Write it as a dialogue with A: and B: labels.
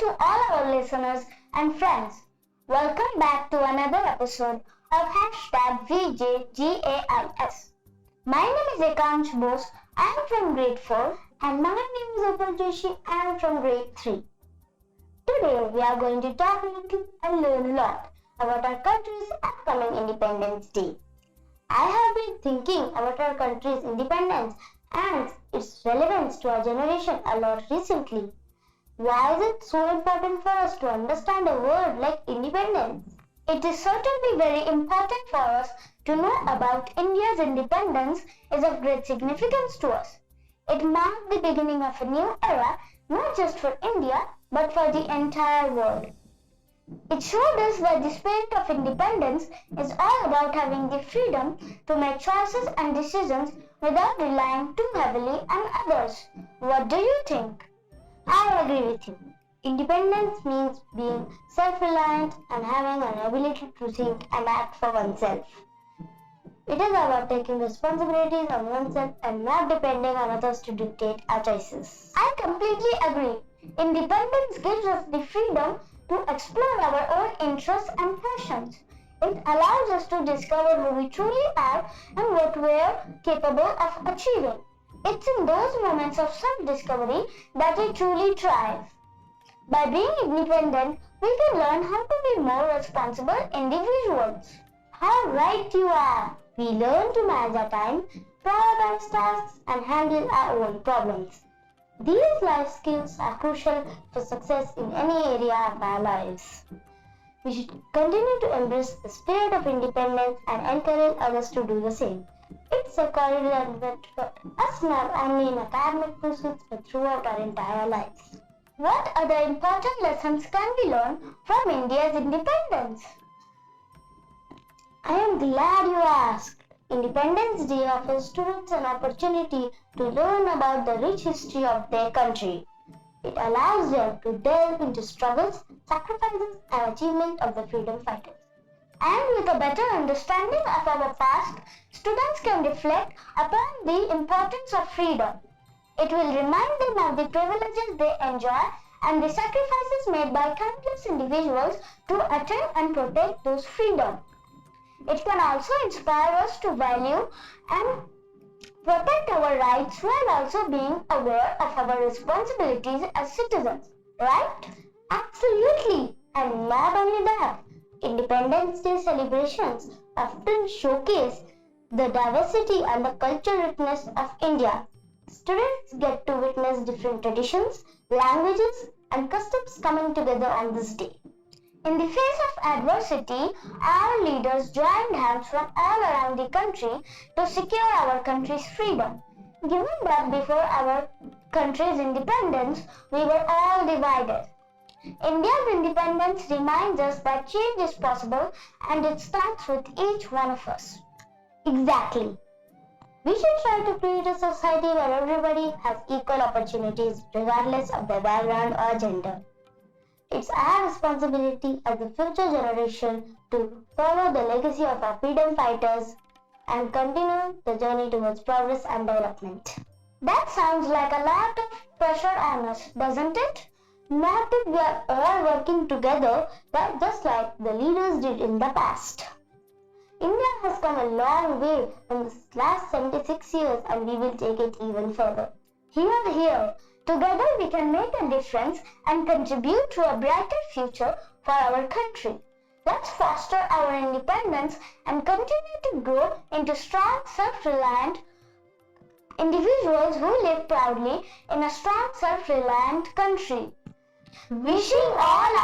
A: to all our listeners and friends. Welcome back to another episode of #VJGAIS. My name is Ekansh Bose. I am from grade 4 and my name is Upal Joshi. I am from grade 3. Today we are going to talk a little and learn a lot about our country's upcoming Independence Day. I have been thinking about our country's independence and its relevance to our generation a lot recently. Why is it so important for us to understand a word like independence? It is certainly very important for us to know about India's independence is of great significance to us. It marked the beginning of a new era, not just for India, but for the entire world. It showed us that the spirit of independence is all about having the freedom to make choices and decisions without relying too heavily on others. What do you think? I agree with you. Independence means being self-reliant and having an ability to think and act for oneself. It is about taking responsibilities on oneself and not depending on others to dictate our choices. I completely agree. Independence gives us the freedom to explore our own interests and passions. It allows us to discover who we truly are and what we are capable of achieving. It's in those moments of self-discovery that we truly thrive. By being independent, we can learn how to be more responsible individuals. How right you are! We learn to manage our time, prioritize tasks, and handle our own problems. These life skills are crucial for success in any area of our lives. We should continue to embrace the spirit of independence and encourage others to do the same. It's a corridor for us not only in academic pursuits but throughout our entire lives. What other important lessons can we learn from India's independence? I am glad you asked. Independence Day offers students an opportunity to learn about the rich history of their country. It allows them to delve into struggles, sacrifices, and achievement of the freedom fighters. And with a better understanding of our past, students can reflect upon the importance of freedom. It will remind them of the privileges they enjoy and the sacrifices made by countless individuals to attain and protect those freedoms. It can also inspire us to value and protect our rights while also being aware of our responsibilities as citizens, right? Absolutely! And not only that, Independence Day celebrations often showcase the diversity and the cultural richness of India. Students get to witness different traditions, languages, and customs coming together on this day. In the face of adversity, our leaders joined hands from all around the country to secure our country's freedom. Given that before our country's independence, we were all divided. India's independence reminds us that change is possible and it starts with each one of us. Exactly. We should try to create a society where everybody has equal opportunities regardless of their background or gender. It's our responsibility as a future generation to follow the legacy of our freedom fighters and continue the journey towards progress and development. That sounds like a lot of pressure on us, doesn't it? Not that we are all working together, but just like the leaders did in the past. India has come a long way in the last 76 years and we will take it even further. Here. Together we can make a difference and contribute to a brighter future for our country. Let's foster our independence and continue to grow into strong, self-reliant individuals who live proudly in a strong, self-reliant country. Wishing all